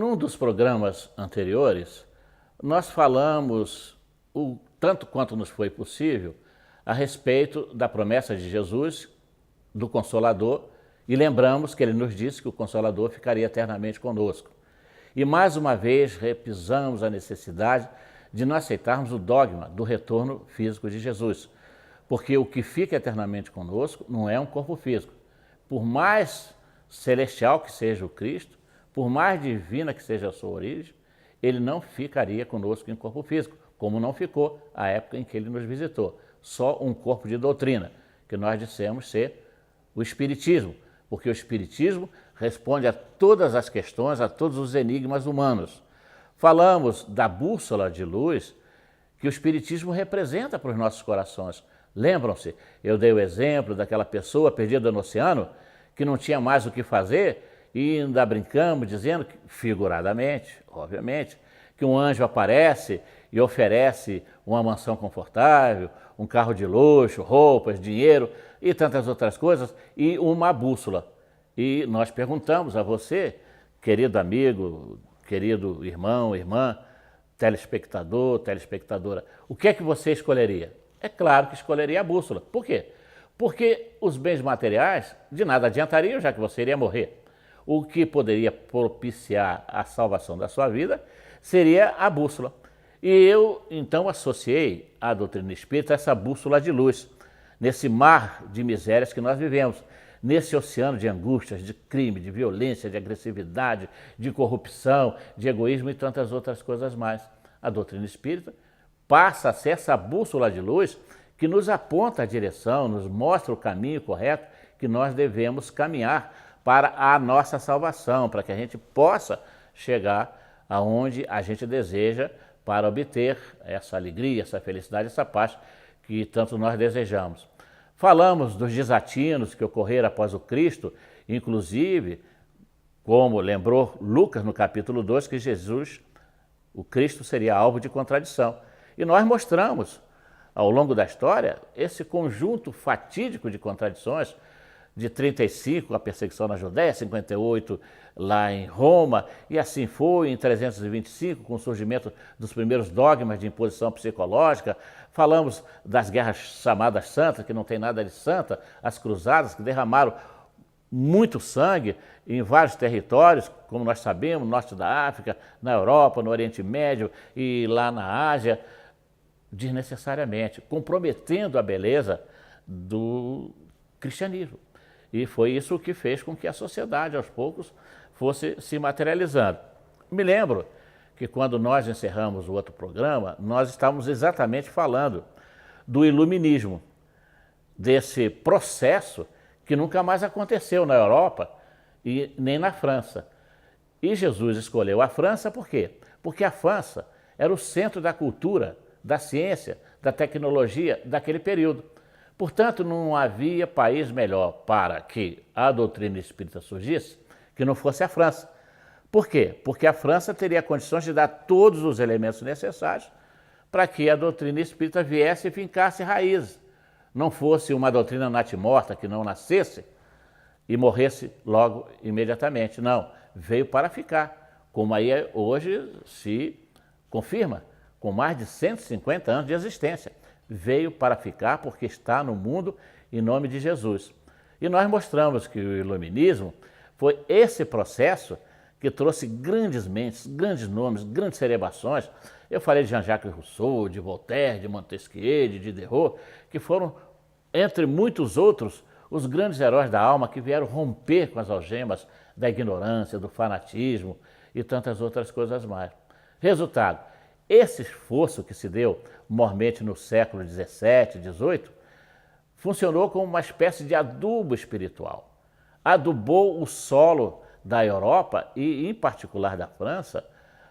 Num dos programas anteriores, nós falamos o tanto quanto nos foi possível a respeito da promessa de Jesus, do Consolador, e lembramos que ele nos disse que o Consolador ficaria eternamente conosco. E mais uma vez repisamos a necessidade de não aceitarmos o dogma do retorno físico de Jesus, porque o que fica eternamente conosco não é um corpo físico. Por mais celestial que seja o Cristo, por mais divina que seja a sua origem, ele não ficaria conosco em corpo físico, como não ficou à época em que ele nos visitou. Só um corpo de doutrina, que nós dissemos ser o Espiritismo, porque o Espiritismo responde a todas as questões, a todos os enigmas humanos. Falamos da bússola de luz que o Espiritismo representa para os nossos corações. Lembram-se, eu dei o exemplo daquela pessoa perdida no oceano, que não tinha mais o que fazer, e ainda brincamos dizendo, que, figuradamente, obviamente, que um anjo aparece e oferece uma mansão confortável, um carro de luxo, roupas, dinheiro e tantas outras coisas, e uma bússola. E nós perguntamos a você, querido amigo, querido irmão, irmã, telespectador, telespectadora, o que é que você escolheria? É claro que escolheria a bússola. Por quê? Porque os bens materiais de nada adiantariam, já que você iria morrer. O que poderia propiciar a salvação da sua vida seria a bússola. E eu, então, associei à doutrina espírita essa bússola de luz, nesse mar de misérias que nós vivemos, nesse oceano de angústias, de crime, de violência, de agressividade, de corrupção, de egoísmo e tantas outras coisas mais. A doutrina espírita passa a ser essa bússola de luz que nos aponta a direção, nos mostra o caminho correto que nós devemos caminhar para a nossa salvação, para que a gente possa chegar aonde a gente deseja para obter essa alegria, essa felicidade, essa paz que tanto nós desejamos. Falamos dos desatinos que ocorreram após o Cristo, inclusive, como lembrou Lucas no capítulo 2, que Jesus, o Cristo, seria alvo de contradição. E nós mostramos, ao longo da história, esse conjunto fatídico de contradições, de 35, a perseguição na Judéia, 58 lá em Roma, e assim foi em 325, com o surgimento dos primeiros dogmas de imposição psicológica. Falamos das guerras chamadas santas, que não tem nada de santa, as cruzadas, que derramaram muito sangue em vários territórios, como nós sabemos, no norte da África, na Europa, no Oriente Médio e lá na Ásia, desnecessariamente, comprometendo a beleza do cristianismo. E foi isso que fez com que a sociedade, aos poucos, fosse se materializando. Me lembro que quando nós encerramos o outro programa, nós estávamos exatamente falando do iluminismo, desse processo que nunca mais aconteceu na Europa e nem na França. E Jesus escolheu a França por quê? Porque a França era o centro da cultura, da ciência, da tecnologia daquele período. Portanto, não havia país melhor para que a doutrina espírita surgisse que não fosse a França. Por quê? Porque a França teria condições de dar todos os elementos necessários para que a doutrina espírita viesse e fincasse raízes. Não fosse uma doutrina natimorta que não nascesse e morresse logo imediatamente. Não, veio para ficar, como aí hoje se confirma, com mais de 150 anos de existência. Veio para ficar porque está no mundo em nome de Jesus. E nós mostramos que o iluminismo foi esse processo que trouxe grandes mentes, grandes nomes, grandes cerebrações. Eu falei de Jean-Jacques Rousseau, de Voltaire, de Montesquieu, de Diderot, que foram, entre muitos outros, os grandes heróis da alma que vieram romper com as algemas da ignorância, do fanatismo e tantas outras coisas mais. Resultado, esse esforço que se deu mormente no século XVII, XVIII, funcionou como uma espécie de adubo espiritual. Adubou o solo da Europa e, em particular, da França,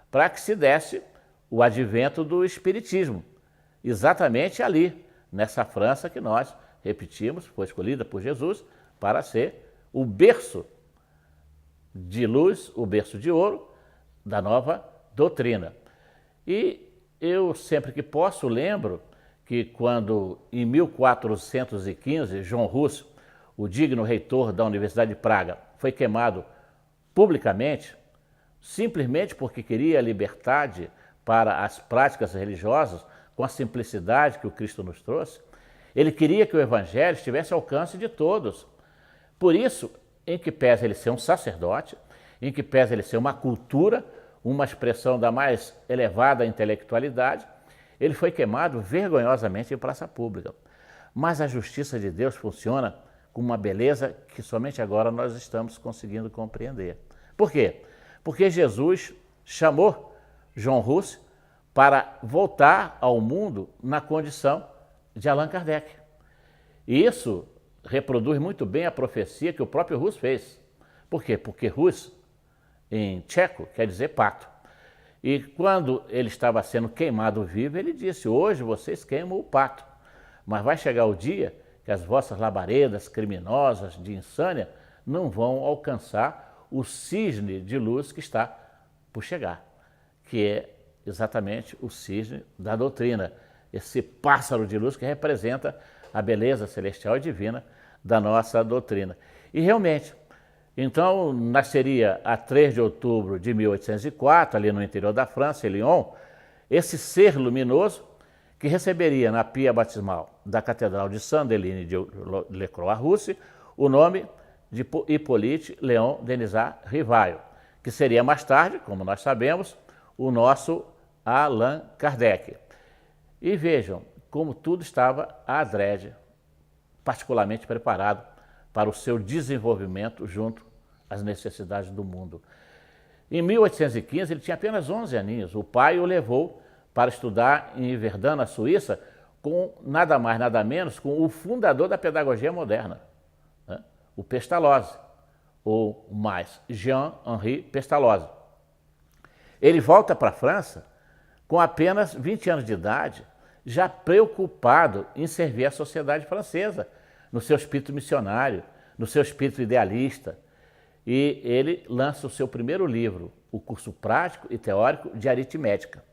para que se desse o advento do espiritismo. Exatamente ali, nessa França que nós, repetimos, foi escolhida por Jesus para ser o berço de luz, o berço de ouro da nova doutrina. E eu, sempre que posso, lembro que quando, em 1415, João Russo, o digno reitor da Universidade de Praga, foi queimado publicamente, simplesmente porque queria liberdade para as práticas religiosas, com a simplicidade que o Cristo nos trouxe. Ele queria que o Evangelho estivesse ao alcance de todos. Por isso, em que pese ele ser um sacerdote, em que pese ele ser uma cultura, uma expressão da mais elevada intelectualidade, ele foi queimado vergonhosamente em praça pública. Mas a justiça de Deus funciona com uma beleza que somente agora nós estamos conseguindo compreender. Por quê? Porque Jesus chamou John Hus para voltar ao mundo na condição de Allan Kardec. E isso reproduz muito bem a profecia que o próprio Hus fez. Por quê? Porque Hus, em tcheco, quer dizer pato. E quando ele estava sendo queimado vivo, ele disse: hoje vocês queimam o pato, mas vai chegar o dia que as vossas labaredas criminosas de insânia não vão alcançar o cisne de luz que está por chegar, que é exatamente o cisne da doutrina, esse pássaro de luz que representa a beleza celestial e divina da nossa doutrina. E realmente, então nasceria a 3 de outubro de 1804, ali no interior da França, em Lyon, esse ser luminoso que receberia na pia batismal da Catedral de Saint-Denis de Le Croix-Rousse o nome de Hippolyte Léon Denisard Rivail, que seria mais tarde, como nós sabemos, o nosso Allan Kardec. E vejam como tudo estava adrede, particularmente preparado para o seu desenvolvimento junto às necessidades do mundo. Em 1815, ele tinha apenas 11 aninhos. O pai o levou para estudar em Verdun, na Suíça, com nada mais, nada menos, com o fundador da pedagogia moderna, né? O Pestalozzi, ou mais, Jean-Henri Pestalozzi. Ele volta para a França com apenas 20 anos de idade, já preocupado em servir a sociedade francesa, no seu espírito missionário, no seu espírito idealista. E ele lança o seu primeiro livro, o curso prático e teórico de aritmética.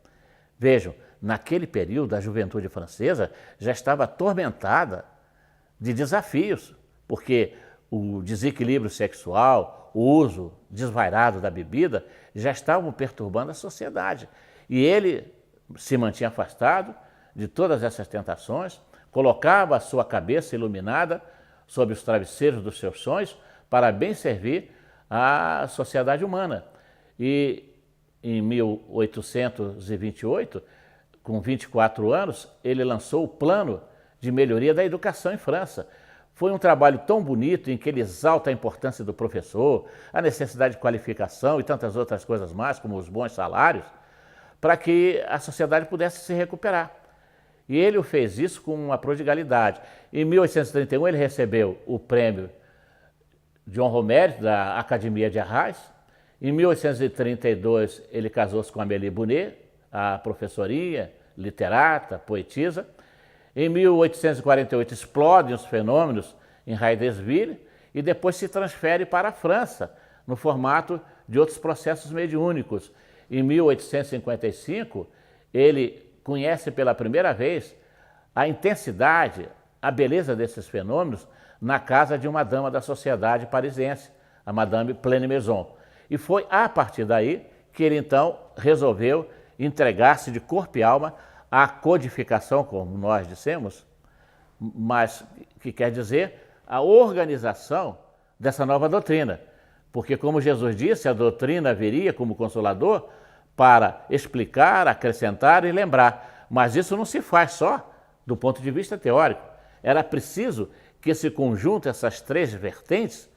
Vejam, naquele período a juventude francesa já estava atormentada de desafios, porque o desequilíbrio sexual, o uso desvairado da bebida já estavam perturbando a sociedade. E ele se mantinha afastado de todas essas tentações, colocava a sua cabeça iluminada sob os travesseiros dos seus sonhos para bem servir a sociedade humana. E em 1828, com 24 anos, ele lançou o Plano de Melhoria da Educação em França. Foi um trabalho tão bonito em que ele exalta a importância do professor, a necessidade de qualificação e tantas outras coisas mais, como os bons salários, para que a sociedade pudesse se recuperar. E ele fez isso com uma prodigalidade. Em 1831, ele recebeu o prêmio de honra ao mérito da Academia de Arras. Em 1832, ele casou-se com Amélie Bonnet, a professorinha, literata, poetisa. Em 1848, explodem os fenômenos em Heidelberg e depois se transfere para a França, no formato de outros processos mediúnicos. Em 1855, ele conhece pela primeira vez a intensidade, a beleza desses fenômenos na casa de uma dama da sociedade parisiense, a Madame Pleine-Maison. E foi a partir daí que ele então resolveu entregar-se de corpo e alma à codificação, como nós dissemos, mas que quer dizer a organização dessa nova doutrina. Porque, como Jesus disse, a doutrina viria como consolador para explicar, acrescentar e lembrar. Mas isso não se faz só do ponto de vista teórico. Era preciso que esse conjunto, essas três vertentes,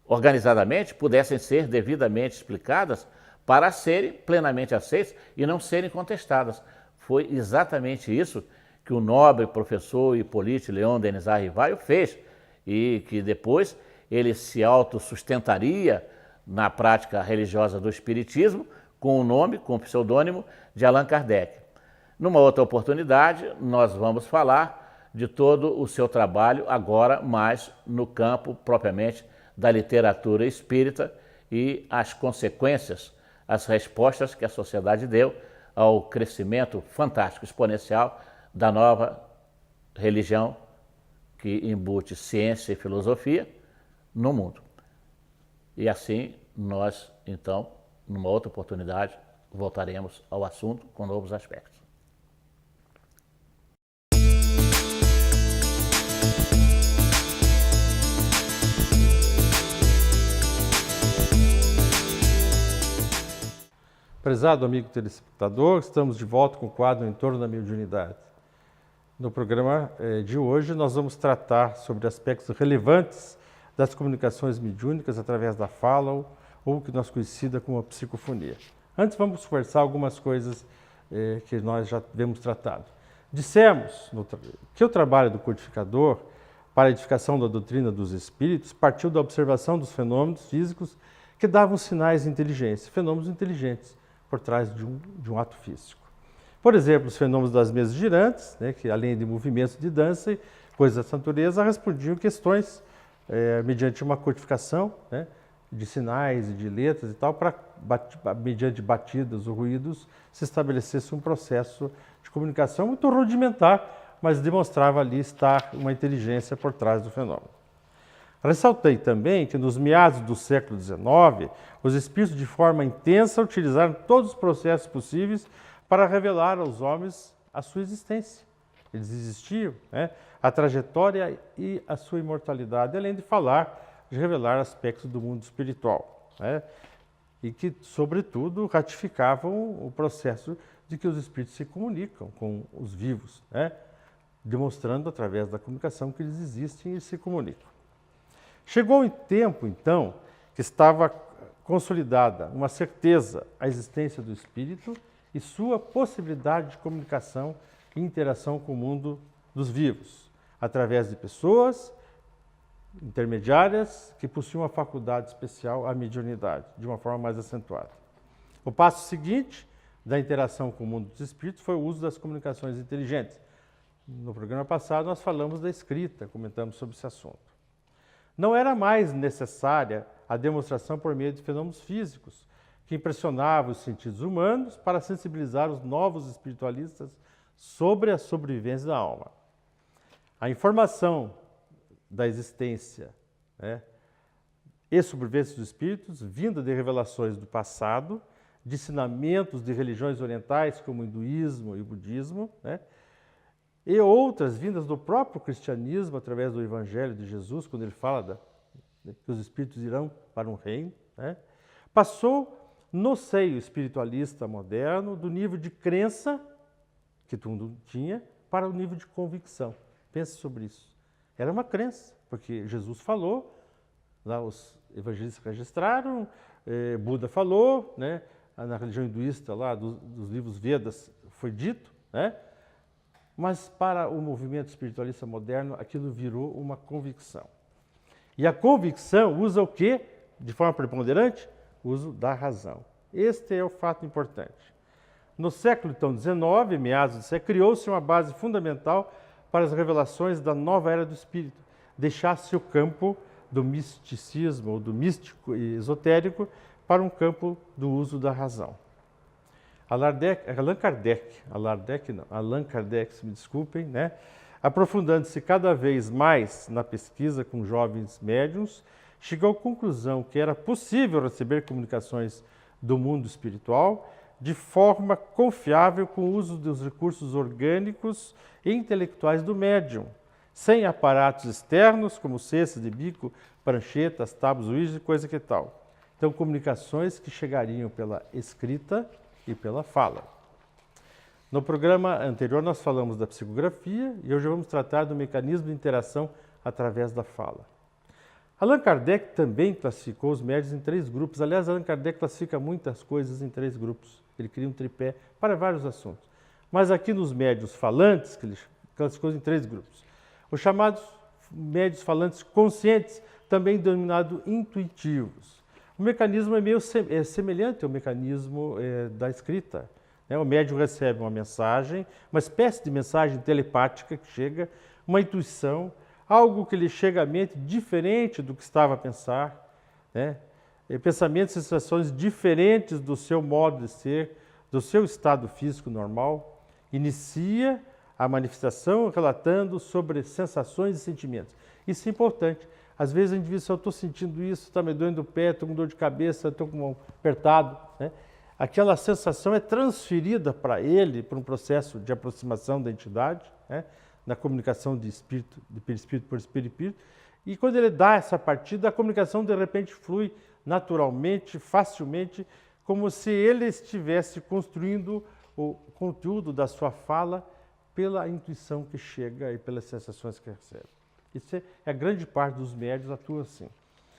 organizadamente, pudessem ser devidamente explicadas para serem plenamente aceitas e não serem contestadas. Foi exatamente isso que o nobre professor Hippolyte Léon Denisard Rivail fez e que depois ele se autossustentaria na prática religiosa do espiritismo com o nome, com o pseudônimo de Allan Kardec. Numa outra oportunidade, nós vamos falar de todo o seu trabalho, agora mais no campo propriamente da literatura espírita e as consequências, as respostas que a sociedade deu ao crescimento fantástico, exponencial da nova religião que embute ciência e filosofia no mundo. E assim nós, então, numa outra oportunidade, voltaremos ao assunto com novos aspectos. Prezado amigo telespectador, estamos de volta com o quadro Em Torno da Mediunidade. No programa de hoje nós vamos tratar sobre aspectos relevantes das comunicações mediúnicas através da fala ou que nós conhecida como a psicofonia. Antes vamos conversar algumas coisas que nós já tivemos tratado. Dissemos que o trabalho do codificador para a edificação da doutrina dos espíritos partiu da observação dos fenômenos físicos que davam sinais de inteligência, fenômenos inteligentes por trás de um ato físico. Por exemplo, os fenômenos das mesas girantes, que além de movimentos de dança e coisas dessa natureza, respondiam questões mediante uma codificação de sinais e de letras e tal, para, mediante batidas ou ruídos, se estabelecesse um processo de comunicação muito rudimentar, mas demonstrava ali estar uma inteligência por trás do fenômeno. Ressaltei também que nos meados do século XIX, os espíritos de forma intensa utilizaram todos os processos possíveis para revelar aos homens a sua existência. Eles existiam, a trajetória e a sua imortalidade, além de revelar aspectos do mundo espiritual, e que, sobretudo, ratificavam o processo de que os espíritos se comunicam com os vivos, demonstrando através da comunicação que eles existem e se comunicam. Chegou o tempo, então, que estava consolidada uma certeza a existência do espírito e sua possibilidade de comunicação e interação com o mundo dos vivos, através de pessoas intermediárias que possuem uma faculdade especial, a mediunidade, de uma forma mais acentuada. O passo seguinte da interação com o mundo dos espíritos foi o uso das comunicações inteligentes. No programa passado nós falamos da escrita, comentamos sobre esse assunto. Não era mais necessária a demonstração por meio de fenômenos físicos, que impressionavam os sentidos humanos para sensibilizar os novos espiritualistas sobre a sobrevivência da alma. A informação da existência e sobrevivência dos espíritos, vinda de revelações do passado, de ensinamentos de religiões orientais, como o hinduísmo e o budismo, e outras vindas do próprio cristianismo, através do Evangelho de Jesus, quando ele fala que os espíritos irão para um reino, passou no seio espiritualista moderno do nível de crença que todo mundo tinha para o nível de convicção. Pense sobre isso. Era uma crença, porque Jesus falou, lá os evangelistas registraram, Buda falou, na religião hinduísta, lá dos livros Vedas, foi dito, mas para o movimento espiritualista moderno, aquilo virou uma convicção. E a convicção usa o quê? De forma preponderante? O uso da razão. Este é o fato importante. No século então, XIX, meados do século, criou-se uma base fundamental para as revelações da nova era do espírito. Deixasse o campo do misticismo, ou do místico e esotérico, para um campo do uso da razão. Allan Kardec, se me desculpem, aprofundando-se cada vez mais na pesquisa com jovens médiuns, chegou à conclusão que era possível receber comunicações do mundo espiritual de forma confiável com o uso dos recursos orgânicos e intelectuais do médium, sem aparatos externos como cestas de bico, pranchetas, tábuas, Ouija e coisa que tal. Então, comunicações que chegariam pela escrita e pela fala. No programa anterior nós falamos da psicografia e hoje vamos tratar do mecanismo de interação através da fala. Allan Kardec também classificou os médiuns em 3 grupos. Aliás, Allan Kardec classifica muitas coisas em 3 grupos. Ele cria um tripé para vários assuntos. Mas aqui nos médiuns falantes, que ele classificou em 3 grupos. Os chamados médiuns falantes conscientes, também denominados intuitivos. O mecanismo é meio semelhante ao mecanismo da escrita. O médium recebe uma mensagem, uma espécie de mensagem telepática que chega, uma intuição, algo que lhe chega à mente diferente do que estava a pensar, pensamentos e sensações diferentes do seu modo de ser, do seu estado físico normal. Inicia a manifestação relatando sobre sensações e sentimentos. Isso é importante. Às vezes o indivíduo diz, eu estou sentindo isso, está me doendo o pé, estou com dor de cabeça, estou com um apertado, né? Aquela sensação é transferida para ele, para um processo de aproximação da entidade, né? Na comunicação de espírito, de perispírito por espírito, e quando ele dá essa partida, a comunicação de repente flui naturalmente, facilmente, como se ele estivesse construindo o conteúdo da sua fala pela intuição que chega e pelas sensações que recebe. Isso é a grande parte dos médiuns atua assim.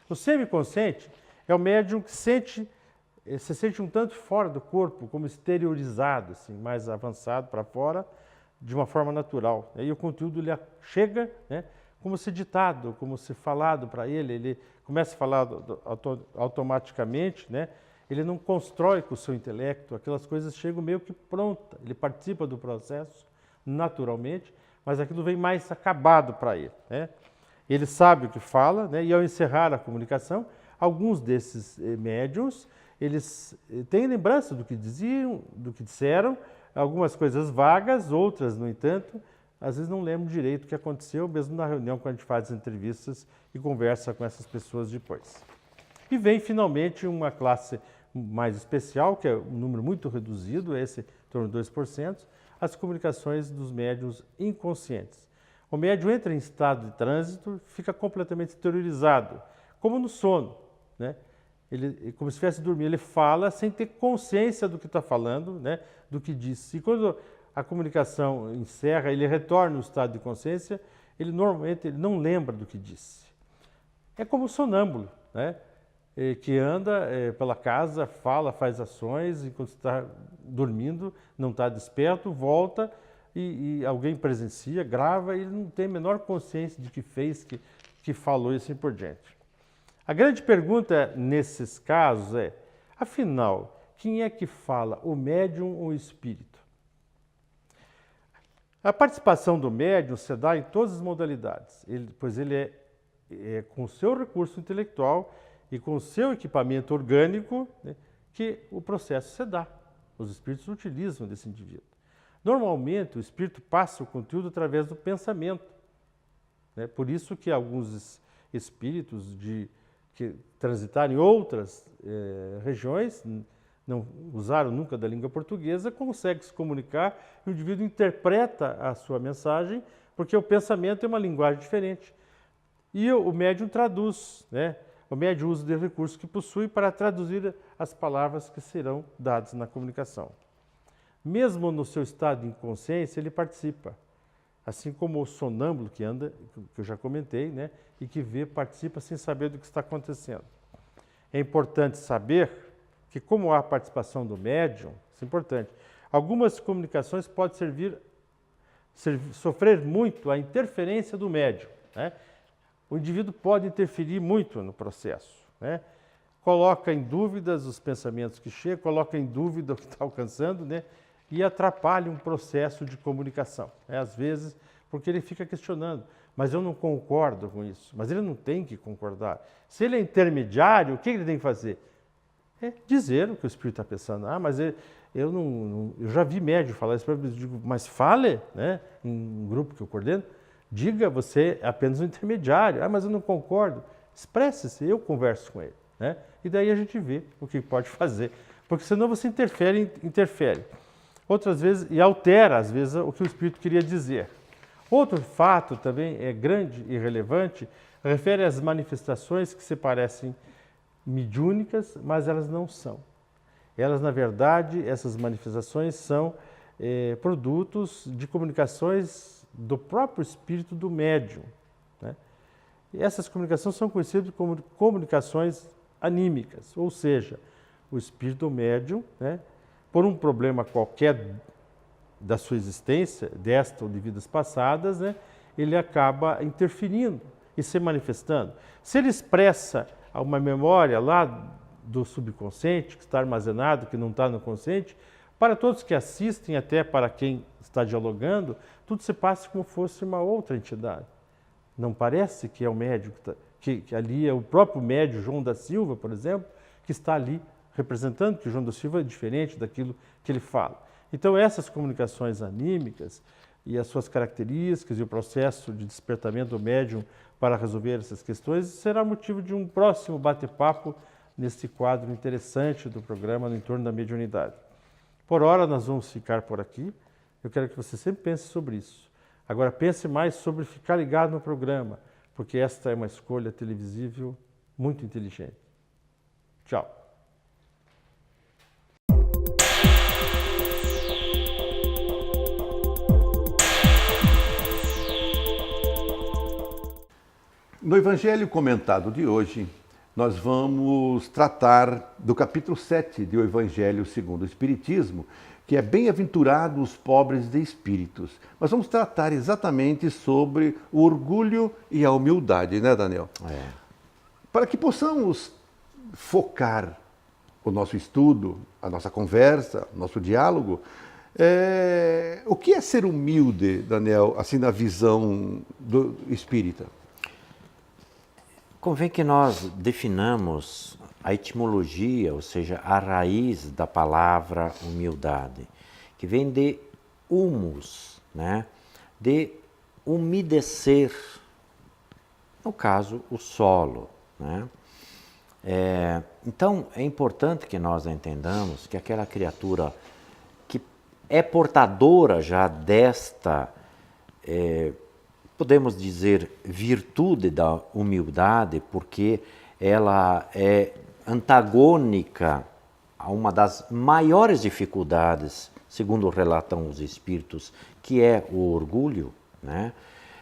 O semiconsciente é o médium que se sente um tanto fora do corpo, como exteriorizado, assim, mais avançado para fora, de uma forma natural. E o conteúdo ele chega, né, como se ditado, como se falado para ele começa a falar automaticamente, né? Ele não constrói com o seu intelecto, aquelas coisas chegam meio que pronta, ele participa do processo naturalmente, mas aquilo vem mais acabado para ele, né? Ele sabe o que fala, né? E ao encerrar a comunicação, alguns desses médiuns, eles têm lembrança do que diziam, do que disseram, algumas coisas vagas, outras, no entanto, às vezes não lembram direito o que aconteceu, mesmo na reunião, quando a gente faz as entrevistas e conversa com essas pessoas depois. E vem, finalmente, uma classe mais especial, que é um número muito reduzido, esse em torno de 2%, as comunicações dos médiuns inconscientes. O médium entra em estado de trânsito, fica completamente exteriorizado, como no sono, né? Ele, como se estivesse dormindo, ele fala sem ter consciência do que está falando, né? Do que disse. E quando a comunicação encerra, ele retorna no estado de consciência, ele normalmente não lembra do que disse. É como o sonâmbulo, né? Que anda pela casa, fala, faz ações, enquanto está dormindo, não está desperto, volta e alguém presencia, grava, e ele não tem a menor consciência de que fez, que falou e assim por diante. A grande pergunta nesses casos é, afinal, quem é que fala, o médium ou o espírito? A participação do médium se dá em todas as modalidades, pois ele é com o seu recurso intelectual e com o seu equipamento orgânico, né, que o processo se dá. Os espíritos utilizam desse indivíduo. Normalmente, o espírito passa o conteúdo através do pensamento, né? Por isso que alguns espíritos que transitaram em outras regiões, não usaram nunca da língua portuguesa, conseguem se comunicar e o indivíduo interpreta a sua mensagem, porque o pensamento é uma linguagem diferente. E o médium traduz, né? O médium usa de recursos que possui para traduzir as palavras que serão dadas na comunicação. Mesmo no seu estado de inconsciência, ele participa. Assim como o sonâmbulo que anda, que eu já comentei, né? E que participa sem saber do que está acontecendo. É importante saber que, como há a participação do médium, isso é importante, algumas comunicações podem sofrer muito a interferência do médium, né? O indivíduo pode interferir muito no processo, né? Coloca em dúvidas os pensamentos que chegam, coloca em dúvida o que está alcançando, né? E atrapalha um processo de comunicação, né? Às vezes, porque ele fica questionando, mas eu não concordo com isso, mas ele não tem que concordar. Se ele é intermediário, o que ele tem que fazer? É dizer o que o espírito está pensando. Ah, mas eu já vi médium falar isso para mim, eu digo, mas fale, né? Em um grupo que eu coordeno, diga, você é apenas um intermediário. Ah, mas eu não concordo. Expresse-se, eu converso com ele, né? E daí a gente vê o que pode fazer, porque senão você interfere. Outras vezes, e altera, às vezes, o que o espírito queria dizer. Outro fato também é grande e relevante, refere às manifestações que se parecem mediúnicas, mas elas não são. Elas, na verdade, essas manifestações são produtos de comunicações do próprio espírito do médium, né? E essas comunicações são conhecidas como comunicações anímicas, ou seja, o espírito médium, né, por um problema qualquer da sua existência, desta ou de vidas passadas, né, ele acaba interferindo e se manifestando. Se ele expressa uma memória lá do subconsciente, que está armazenado, que não está no consciente, para todos que assistem, até para quem está dialogando, tudo se passa como fosse uma outra entidade. Não parece que é o médium, que ali é o próprio médium João da Silva, por exemplo, que está ali representando, que o João da Silva é diferente daquilo que ele fala. Então, essas comunicações anímicas e as suas características e o processo de despertamento do médium para resolver essas questões será motivo de um próximo bate-papo neste quadro interessante do programa No Entorno da Mediunidade. Por hora, nós vamos ficar por aqui. Eu quero que você sempre pense sobre isso. Agora, pense mais sobre ficar ligado no programa, porque esta é uma escolha televisível muito inteligente. Tchau. No Evangelho comentado de hoje, nós vamos tratar do capítulo 7 do Evangelho segundo o Espiritismo, que é Bem-aventurados os pobres de espíritos. Nós vamos tratar exatamente sobre o orgulho e a humildade, né, Daniel? Para que possamos focar o nosso estudo, a nossa conversa, o nosso diálogo, o que é ser humilde, Daniel, assim na visão do espírita? Convém que nós definamos a etimologia, ou seja, a raiz da palavra humildade, que vem de humus, né? De umedecer, no caso, o solo, né? Então, é importante que nós entendamos que aquela criatura que é portadora já desta podemos dizer virtude da humildade, porque ela é antagônica a uma das maiores dificuldades, segundo relatam os espíritos, que é o orgulho, né?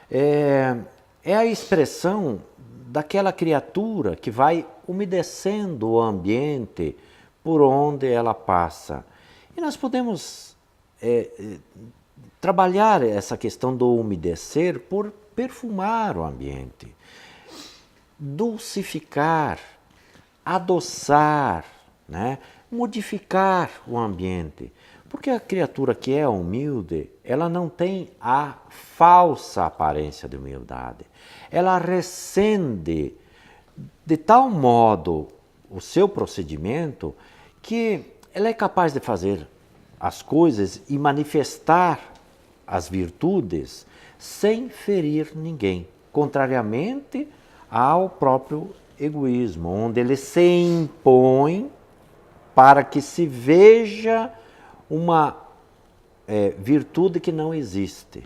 É a expressão daquela criatura que vai umedecendo o ambiente por onde ela passa. E nós podemos trabalhar essa questão do umedecer por perfumar o ambiente, dulcificar, adoçar, né? Modificar o ambiente. Porque a criatura que é humilde, ela não tem a falsa aparência de humildade. Ela recende de tal modo o seu procedimento que ela é capaz de fazer as coisas e manifestar as virtudes sem ferir ninguém, contrariamente ao próprio egoísmo, onde ele se impõe para que se veja uma virtude que não existe.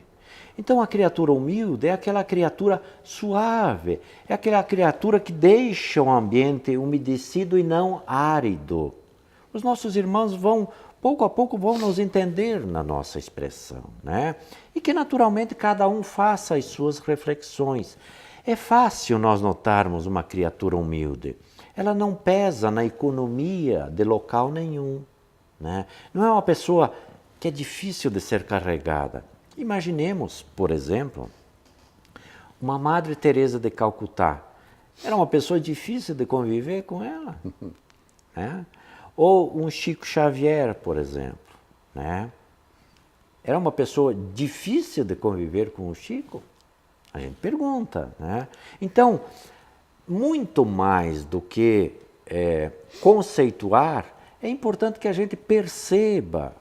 Então a criatura humilde é aquela criatura suave, é aquela criatura que deixa o ambiente umedecido e não árido. Os nossos irmãos vão, pouco a pouco, vão nos entender na nossa expressão, né? E que naturalmente cada um faça as suas reflexões. É fácil nós notarmos uma criatura humilde. Ela não pesa na economia de local nenhum, né? Não é uma pessoa que é difícil de ser carregada. Imaginemos, por exemplo, uma Madre Teresa de Calcutá. Era uma pessoa difícil de conviver com ela, né? Ou um Chico Xavier, por exemplo, né? Era uma pessoa difícil de conviver com o Chico? A gente pergunta, né? Então, muito mais do que conceituar, é importante que a gente perceba,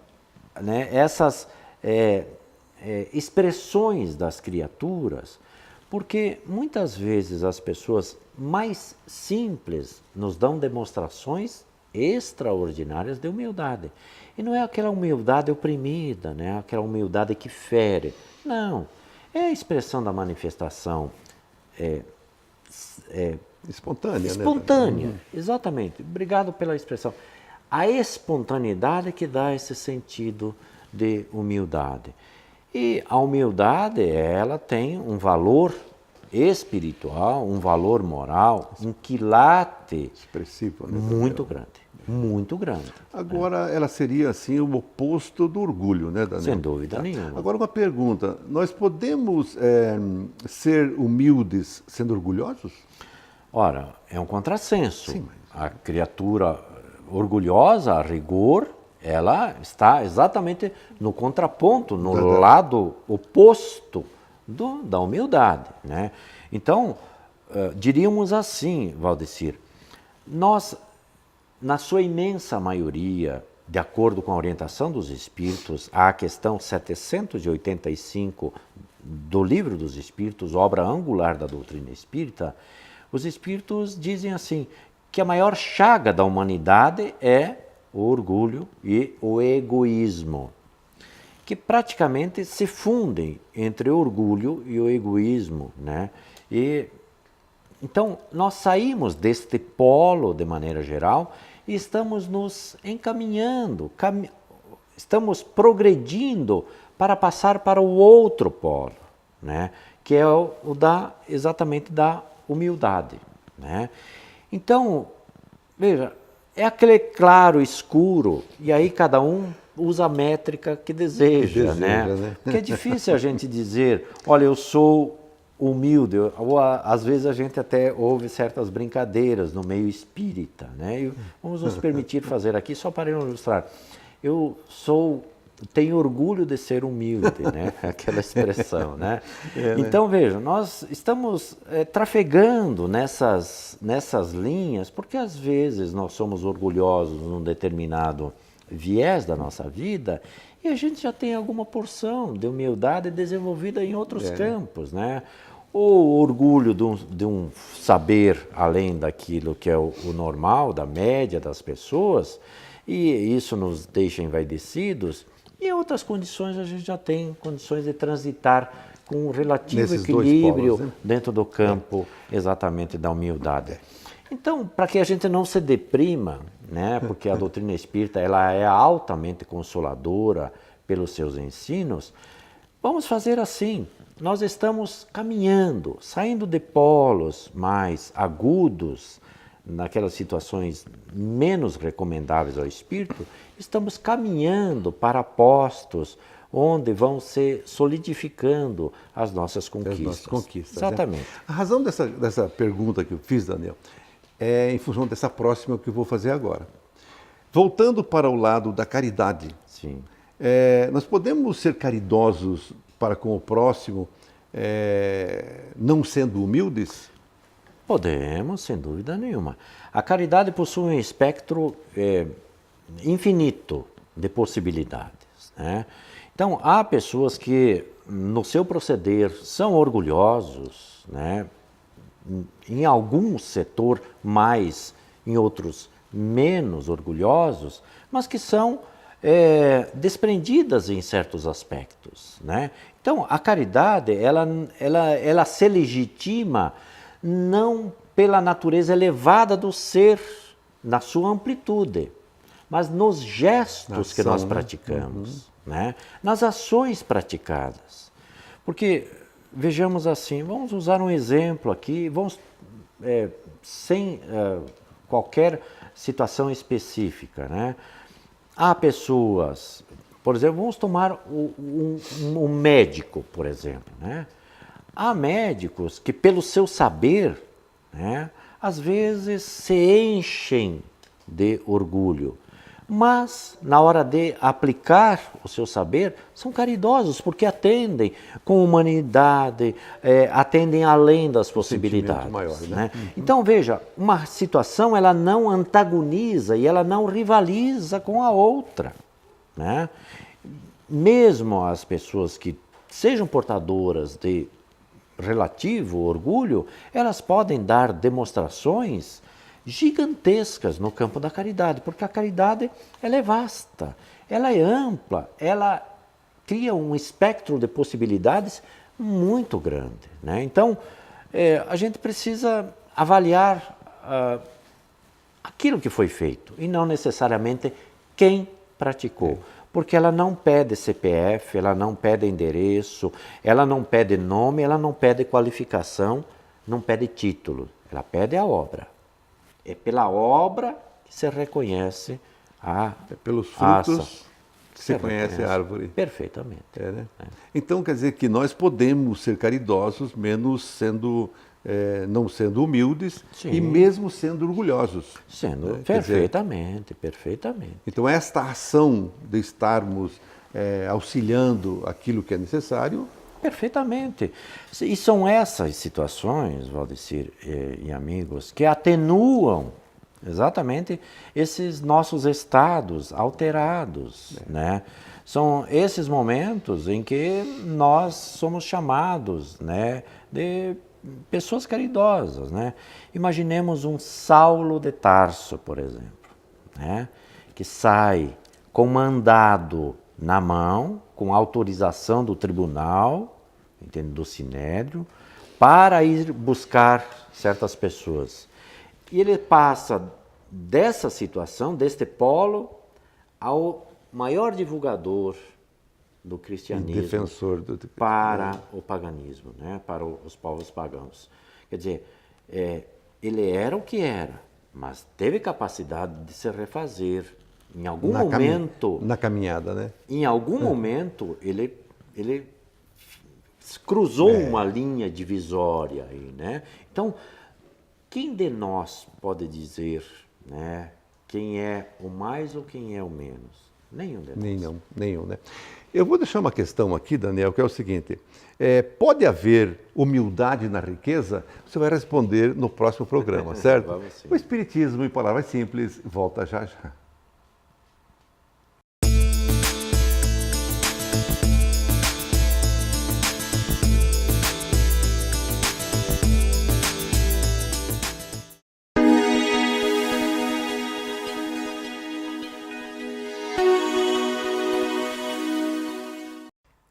né, essas expressões das criaturas, porque muitas vezes as pessoas mais simples nos dão demonstrações extraordinárias de humildade. E não é aquela humildade oprimida, né? Aquela humildade que fere. Não. É a expressão da manifestação espontânea. Espontânea, né? exatamente. Obrigado pela expressão. A espontaneidade que dá esse sentido de humildade. E a humildade, ela tem um valor espiritual, um valor moral, um quilate Expressivo, né? muito grande, muito grande. Agora, ela seria assim o oposto do orgulho, né, Daniel? Sem dúvida nenhuma. Agora, uma pergunta: nós podemos ser humildes sendo orgulhosos? Ora, é um contrassenso. Sim, A criatura orgulhosa, a rigor, ela está exatamente no contraponto, no lado oposto da humildade, né? Então, diríamos assim, Valdecir, nós, na sua imensa maioria, de acordo com a orientação dos Espíritos, a questão 785 do Livro dos Espíritos, obra angular da doutrina espírita, os Espíritos dizem assim, que a maior chaga da humanidade é o orgulho e o egoísmo, que praticamente se fundem entre o orgulho e o egoísmo, né? Então, nós saímos deste polo de maneira geral e estamos nos encaminhando, estamos progredindo para passar para o outro polo, né? Que é exatamente da humildade, né? Então, veja, é aquele claro escuro, e aí cada um usa a métrica que deseja, né? Porque é difícil a gente dizer, olha, eu sou humilde, ou às vezes a gente até ouve certas brincadeiras no meio espírita, né? E vamos nos permitir fazer aqui, só para ilustrar. Tenho orgulho de ser humilde, né? Aquela expressão, né? Então, veja, nós estamos trafegando nessas linhas, porque às vezes nós somos orgulhosos num determinado viés da nossa vida e a gente já tem alguma porção de humildade desenvolvida em outros campos, né? Ou orgulho de um saber além daquilo que é o normal, da média das pessoas, e isso nos deixa envaidecidos. E em outras condições a gente já tem condições de transitar com um relativo equilíbrio polos, né? Dentro do campo exatamente da humildade. Então, para que a gente não se deprima, né, porque a doutrina espírita ela é altamente consoladora pelos seus ensinos, vamos fazer assim. Nós estamos caminhando, saindo de polos mais agudos, naquelas situações menos recomendáveis ao espírito, estamos caminhando para postos onde vão se solidificando as nossas conquistas. As nossas conquistas. Exatamente. Né? A razão dessa pergunta que eu fiz, Daniel, é em função dessa próxima que eu vou fazer agora. Voltando para o lado da caridade. Sim. Nós podemos ser caridosos para com o próximo, não sendo humildes? Podemos, sem dúvida nenhuma. A caridade possui um espectro infinito de possibilidades, né? Então, há pessoas que, no seu proceder, são orgulhosos, né? Em algum setor mais, em outros menos orgulhosos, mas que são desprendidas em certos aspectos, né? Então, a caridade, ela se legitima não pela natureza elevada do ser, na sua amplitude, mas nos gestos que nós praticamos, né? Nas ações praticadas. Porque, vejamos assim, vamos usar um exemplo aqui, sem qualquer situação específica, né? Há pessoas, por exemplo, vamos tomar um médico, por exemplo, né? Há médicos que, pelo seu saber, né, às vezes se enchem de orgulho, mas, na hora de aplicar o seu saber, são caridosos, porque atendem com humanidade, atendem além das possibilidades. Maior, né? Então, veja, uma situação ela não antagoniza e ela não rivaliza com a outra, né? Mesmo as pessoas que sejam portadoras de relativo orgulho, elas podem dar demonstrações gigantescas no campo da caridade, porque a caridade ela é vasta, ela é ampla, ela cria um espectro de possibilidades muito grande, né? Então, a gente precisa avaliar aquilo que foi feito e não necessariamente quem praticou. Porque ela não pede CPF, ela não pede endereço, ela não pede nome, ela não pede qualificação, não pede título, ela pede a obra. É pela obra que se reconhece pelos frutos que se conhece a árvore. Perfeitamente. Né? Então quer dizer que nós podemos ser caridosos, menos não sendo humildes. Sim. E mesmo sendo orgulhosos. Sendo perfeitamente, perfeitamente. Então esta ação de estarmos auxiliando aquilo que é necessário. Perfeitamente. E são essas situações, Valdecir e amigos, que atenuam exatamente esses nossos estados alterados, né? São esses momentos em que nós somos chamados, né, de pessoas caridosas, né? Imaginemos um Saulo de Tarso, por exemplo, né, que sai com mandado na mão, com autorização do tribunal, entende, do Sinédrio, para ir buscar certas pessoas. E ele passa dessa situação, deste polo, ao maior divulgador do cristianismo, defensor para o paganismo, né? Para os povos pagãos. Quer dizer, ele era o que era, mas teve capacidade de se refazer. Em algum momento... Na caminhada, né? Em algum momento, ele cruzou uma linha divisória aí, né? Então, quem de nós pode dizer, né, quem é o mais ou quem é o menos? Nenhum de nós. Nenhum, né? Eu vou deixar uma questão aqui, Daniel, que é o seguinte: pode haver humildade na riqueza? Você vai responder no próximo programa, certo? Vamos sim. O Espiritismo, em palavras simples, volta já já.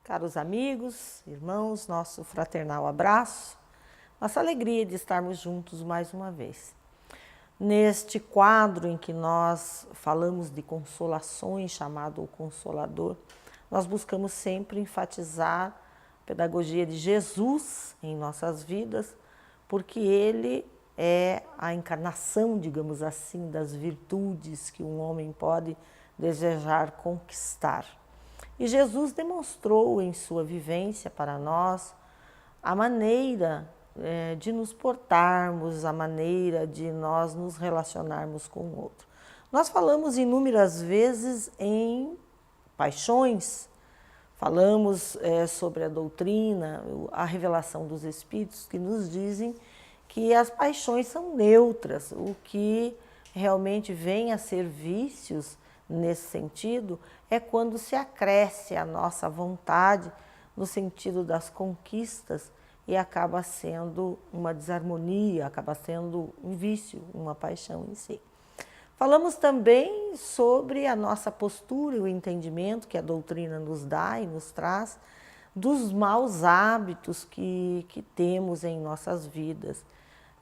Caros amigos, irmãos, nosso fraternal abraço, nossa alegria de estarmos juntos mais uma vez. Neste quadro em que nós falamos de consolações, chamado O Consolador, nós buscamos sempre enfatizar a pedagogia de Jesus em nossas vidas, porque Ele é a encarnação, digamos assim, das virtudes que um homem pode desejar conquistar. E Jesus demonstrou em sua vivência para nós a maneira de nos portarmos, a maneira de nós nos relacionarmos com o outro. Nós falamos inúmeras vezes em paixões, falamos sobre a doutrina, a revelação dos Espíritos, que nos dizem que as paixões são neutras, o que realmente vem a ser vícios nesse sentido é quando se acresce a nossa vontade no sentido das conquistas e acaba sendo uma desarmonia, acaba sendo um vício, uma paixão em si. Falamos também sobre a nossa postura e o entendimento que a doutrina nos dá e nos traz dos maus hábitos que temos em nossas vidas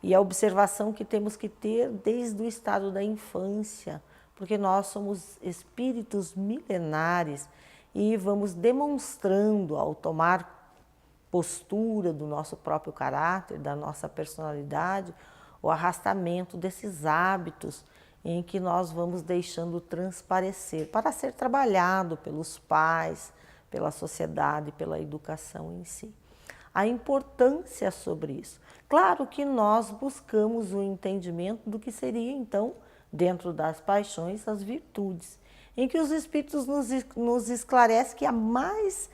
e a observação que temos que ter desde o estado da infância, porque nós somos espíritos milenares e vamos demonstrando ao tomar postura do nosso próprio caráter, da nossa personalidade, o arrastamento desses hábitos em que nós vamos deixando transparecer para ser trabalhado pelos pais, pela sociedade, pela educação em si. A importância sobre isso. Claro que nós buscamos o entendimento do que seria, então, dentro das paixões, as virtudes, em que os Espíritos nos esclarecem que a mais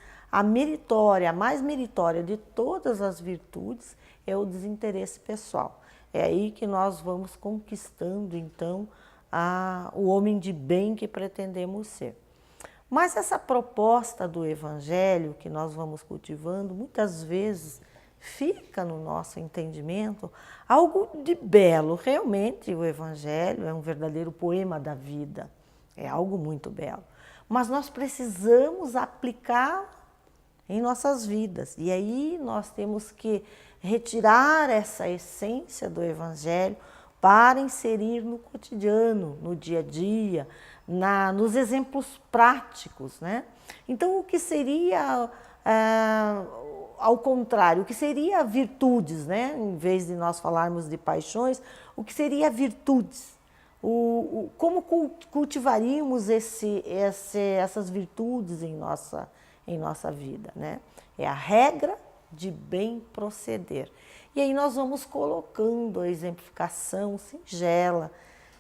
meritória de todas as virtudes é o desinteresse pessoal. É aí que nós vamos conquistando, então, o homem de bem que pretendemos ser. Mas essa proposta do Evangelho que nós vamos cultivando, muitas vezes fica no nosso entendimento algo de belo. Realmente o Evangelho é um verdadeiro poema da vida, é algo muito belo. Mas nós precisamos aplicar em nossas vidas. E aí nós temos que retirar essa essência do Evangelho para inserir no cotidiano, no dia a dia, nos exemplos práticos, né? Então, o que seria, ao contrário, o que seria virtudes, né? Em vez de nós falarmos de paixões, o que seria virtudes? Como cultivaríamos essas virtudes em nossa vida, né? É a regra de bem proceder. E aí nós vamos colocando a exemplificação singela,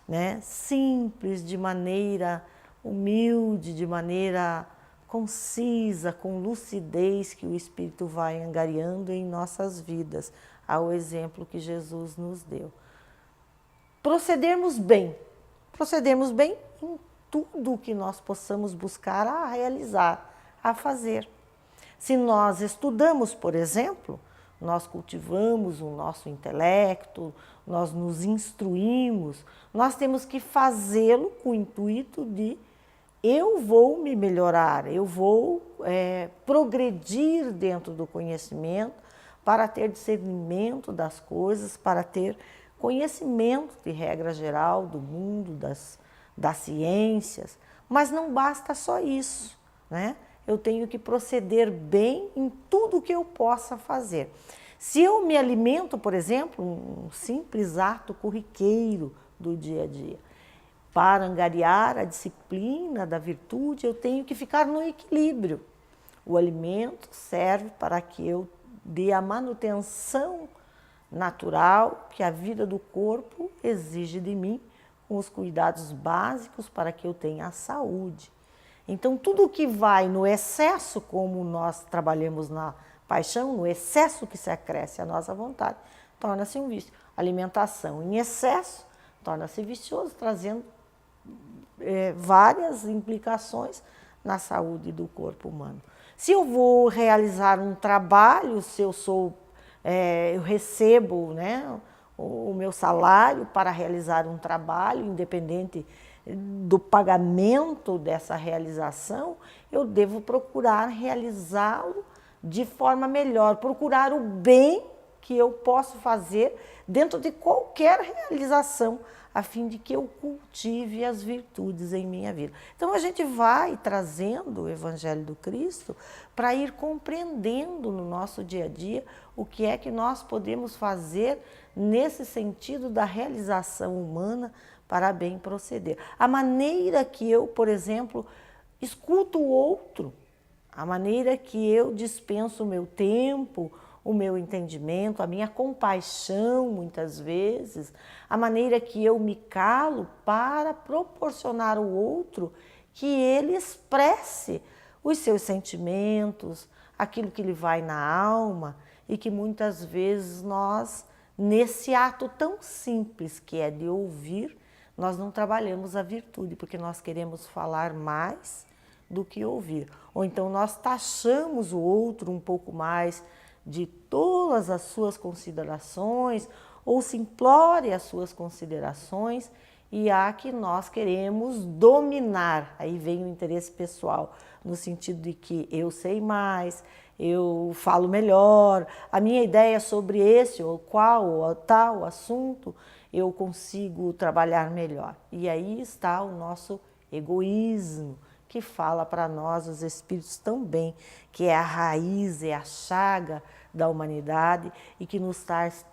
né? Simples, de maneira humilde, de maneira concisa, com lucidez que o Espírito vai angariando em nossas vidas, ao exemplo que Jesus nos deu. procedermos bem em tudo que nós possamos buscar a realizar, a fazer. Se nós estudamos, por exemplo, nós cultivamos o nosso intelecto, nós nos instruímos, nós temos que fazê-lo com o intuito de eu vou me melhorar, eu vou progredir dentro do conhecimento para ter discernimento das coisas, para ter conhecimento de regra geral do mundo, das ciências. Mas não basta só isso, né? Eu tenho que proceder bem em tudo que eu possa fazer. Se eu me alimento, por exemplo, um simples ato corriqueiro do dia a dia, para angariar a disciplina da virtude, eu tenho que ficar no equilíbrio. O alimento serve para que eu dê a manutenção natural que a vida do corpo exige de mim, com os cuidados básicos para que eu tenha a saúde. Então, tudo que vai no excesso, como nós trabalhamos na paixão, no excesso que se acresce à nossa vontade, torna-se um vício. Alimentação em excesso torna-se vicioso, trazendo várias implicações na saúde do corpo humano. Se eu vou realizar um trabalho, se eu eu recebo, né, o meu salário para realizar um trabalho, independente do pagamento dessa realização, eu devo procurar realizá-lo de forma melhor, procurar o bem que eu posso fazer dentro de qualquer realização, a fim de que eu cultive as virtudes em minha vida. Então a gente vai trazendo o Evangelho do Cristo para ir compreendendo no nosso dia a dia o que é que nós podemos fazer nesse sentido da realização humana para bem proceder. A maneira que eu, por exemplo, escuto o outro, a maneira que eu dispenso o meu tempo, o meu entendimento, a minha compaixão, muitas vezes, a maneira que eu me calo para proporcionar ao outro que ele expresse os seus sentimentos, aquilo que lhe vai na alma e que muitas vezes nós, nesse ato tão simples que é de ouvir, nós não trabalhamos a virtude, porque nós queremos falar mais do que ouvir. Ou então nós taxamos o outro um pouco mais de todas as suas considerações, ou simplore as suas considerações, e há que nós queremos dominar. Aí vem o interesse pessoal, no sentido de que eu sei mais, eu falo melhor, a minha ideia sobre esse ou qual ou tal assunto, eu consigo trabalhar melhor. E aí está o nosso egoísmo, que fala para nós, os Espíritos tão bem, que é a raiz, é a chaga da humanidade e que nos traz